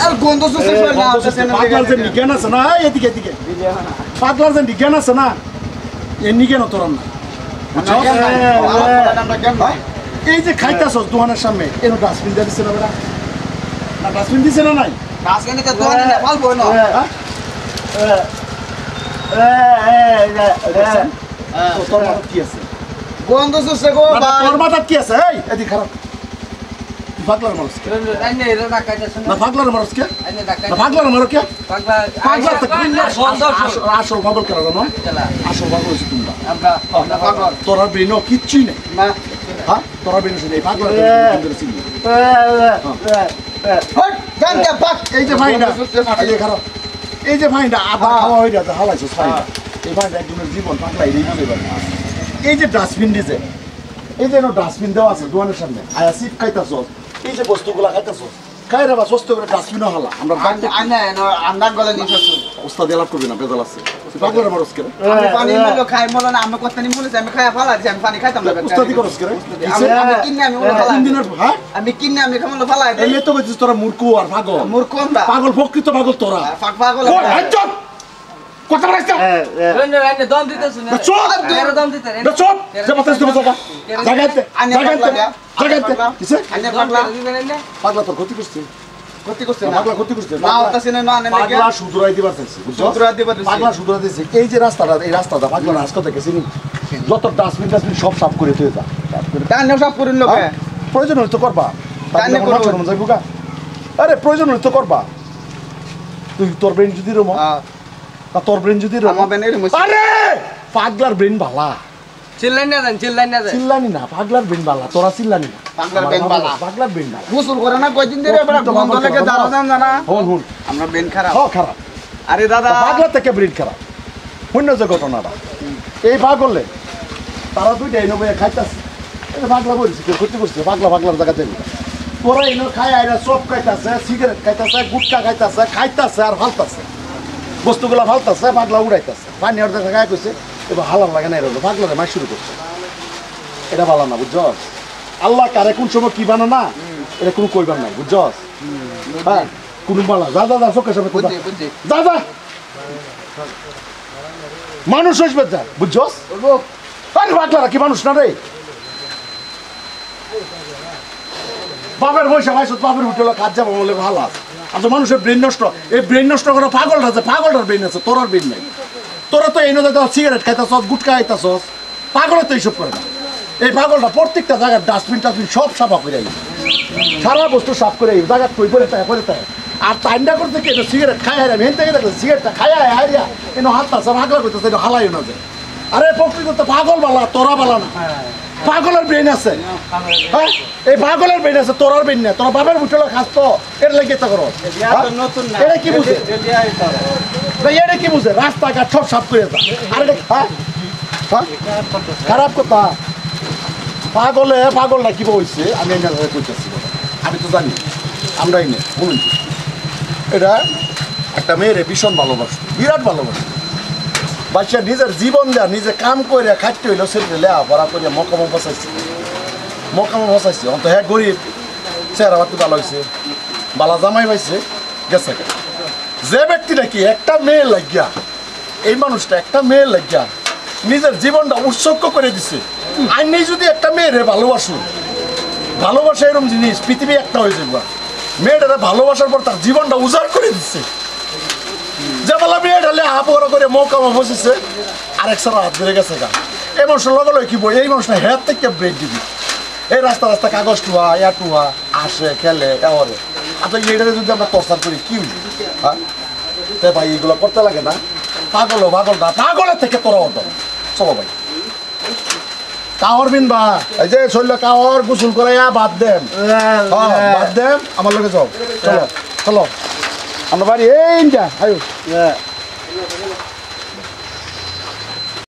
আর গন্ধ শেষ হয় না পাগলার যে বিজ্ঞান আছে না এদিকে এদিকে পাগলার যে বিজ্ঞান আছে না এমনি কেন তোর না এই যে খাইতাছস দোকানের সামনে এর ডাস্টবিন দিছে না বেটা না ডাস্টবিন দিছে না নাই ডাস্টবিনে তো দোকানে না ফালবো না তোর মাথায় কি আছে গন্ধ শেষ গো তোর মাথায় কি আছে এই এদিকে খারাপ পাগলার মানুষ কে না পাগলার মানুষ কে না পাগলার মানুষ কে পাগলা তো আসল পাগল কেন জানো আসল পাগল হচ্ছে তোমরা তোরা বেনো কিচ্ছুই নেই হ্যাঁ তোরা বেনো শুনে পাগলার এই যে ভাইটা এই খারাপ এই যে ভাইটা আবার খাওয়া হয়ে যাচ্ছে হালাইছো ভাইটা এই ভাইটা একজনের জীবন পাগলা এই যে ডাস্টবিন দিছে এই যে ডাস্টবিন দেওয়া আছে দোকানের সামনে আয়া সিপ খাইতাছ এই যে বস্তুগুলা খাইতাছ খাইরা বা সস্ত করে ডাস্টবিনও হালা আমরা আন্দার গলা নিয়ে আসছো ওস্তাদ এলাপ করবি না বেজাল আছে পাগলার মানুষ কে আমি পানি মুলো খাই মলো না আমি কত নি মুলো আমি খায়া ফালা দিছি আমি পানি খাইতাম না ওস্তাদি করছ কে আমি কিনে আমি মুলো ফালা দিনের হ্যাঁ আমি কিনে আমি খামলো ফালা এই তো কইছিস তোরা মূর্খ আর পাগল মূর্খ আমরা পাগল প্রকৃত পাগল তোরা পাগল ওই হাজ্জত কথা বলছিস এনে দম দিতেছ না চুপ এর দম দিতে না চুপ যে বাতাস দেব জায়গাতে কিসে পাগলা তোর ক্ষতি করছিস ক্ষতি করছে না পাগলা ক্ষতি করছিস না ওটা সিনে না না পাগলা শুধরাই দিবার চাইছে শুধরাই দিবার চাইছে পাগলা শুধরাই দিছে এই যে রাস্তাটা এই রাস্তাটা পাগলা রাস্তা থেকে চিনি যত ডাস্টবিন সব সাফ করে তুই যা তানে সব করিন লোকে প্রয়োজন হইতো করবা তানে করব যাইবো গা আরে প্রয়োজন হইতো করবা তুই তোর ব্রেন যদি রমো তা তোর ব্রেন যদি রমো আমার ব্রেনের আরে পাগলার ব্রেন ভালা চিল্লাই না দেন চিল্লানি না পাগলার ব্রেন ভালা তোরা চিল্লানি না পাগলার ব্রেন ভালা পাগলার ব্রেন ভালা গোসল করে না কয়দিন ধরে বড় বন্ধ লাগে দাঁড়ান জানা হুন আমরা ব্রেন খারাপ খারাপ আরে দাদা পাগলা থেকে ব্রেন খারাপ শূন্য যে ঘটনাটা এই পাগলে তারা দুইটাই নবে খাইতাছে এই পাগলা বলছি কেউ ক্ষতি করছে পাগলার জায়গা দেবে তোরা এনে খাই আইরা সব খাইতাছে সিগারেট খাইতাছে গুটকা খাইতাছে আর ফালতাছে বস্তুগুলা ফালতাছে পাগলা উড়াইতাছে পানি ওর দেখা গায়ে কইছে এবার হালার লাগে না এর পাগলারে মাই শুরু করছে এটা ভালো না বুঝছস আল্লাহ কারে কোন সময় কি বানা না এটা কোনো কইবার নাই বুঝছস হ্যাঁ কোনো বালা যা চোখের সামনে যা মানুষ আসবে যা বুঝছস আরে পাগলারা কি মানুষ না রে বাপের পয়সা ভাইস বাপের হোটেলে কাজ যাবো বলে ভালো আছে আচ্ছা মানুষের ব্রেন নষ্ট এই ব্রেন নষ্ট করা পাগলটা আছে পাগলটার ব্রেন আছে তোরার ব্রেন নাই তোরা তো এই নদীতে সিগারেট খাইতাছস গুটকা খাইতাছস পাগলের তো এইসব করে না এই পাগলটা প্রত্যেকটা জায়গায় ডাস্টবিন সব সাফা করে সারা বস্তু সাফ করে জায়গা কই করে তাই আর টাইমটা করতে কি সিগারেট খাই হারা মেন থেকে দেখো সিগারেটটা খাই হারিয়া এনে হাতটা পাগলা করতেছে এটা হালাই না যায় আরে প্রকৃত তো পাগল বালা তোরা বালা না পাগলের ব্রেন আছে হ্যাঁ এই পাগলের ব্রেন আছে তোরার ব্রেন না তোরা বাবার বুটলা খাস তো এর লাগে তো করো এটা কি বুঝে এটা কি বুঝে রাস্তাঘাট সব সাফ করে যা আর এটা খারাপ কথা পাগলটা কি বলছে আমি কইতেছি আমি তো জানি আমরাই নেই বলুন এটা একটা মেয়েরে ভীষণ ভালোবাসে বিরাট ভালোবাসে বাচ্চা নিজের জীবন দেয়া নিজে কাম করে খাইতে হইলো সেটা লেয়া ভরা করে মকামো বসাইছে অন্ত হ্যাঁ গরিব চেহারা বাতি ভালো হয়েছে বালা জামাই পাইছে গেছে যে ব্যক্তি নাকি একটা মেয়ে লাগিয়া এই মানুষটা একটা মেয়ে লাগিয়া নিজের জীবনটা উৎসর্গ করে দিছে আইনি যদি একটা মেয়েরে ভালোবাসা এরকম জিনিস পৃথিবী একটা হয়ে যাবে মেয়েটারা ভালোবাসার পর তার জীবনটা উজাড় করে দিচ্ছে যে বলা মেয়ে ঢালে হাফ করে মৌকামা বসেছে আরেক সারা হাত ধরে গেছে গা এই মানুষের লগে কি বই এই মানুষটা হেয়ার থেকে ব্রেক দিবি এই রাস্তা কাগজ টুয়া টুয়া আসে খেলে এবারে আচ্ছা এইটাতে যদি আমরা টর্চার করি কি হ্যাঁ ভাই এগুলো করতে লাগে না পাগলের থেকে তোরা হতো চলো ভাই কাহর বিন বা এই যে শৈল কাহর গোসল করাইয়া বাদ দেন আমার লগে যাও চলো আমরা বাড়ি এই যা আয়ু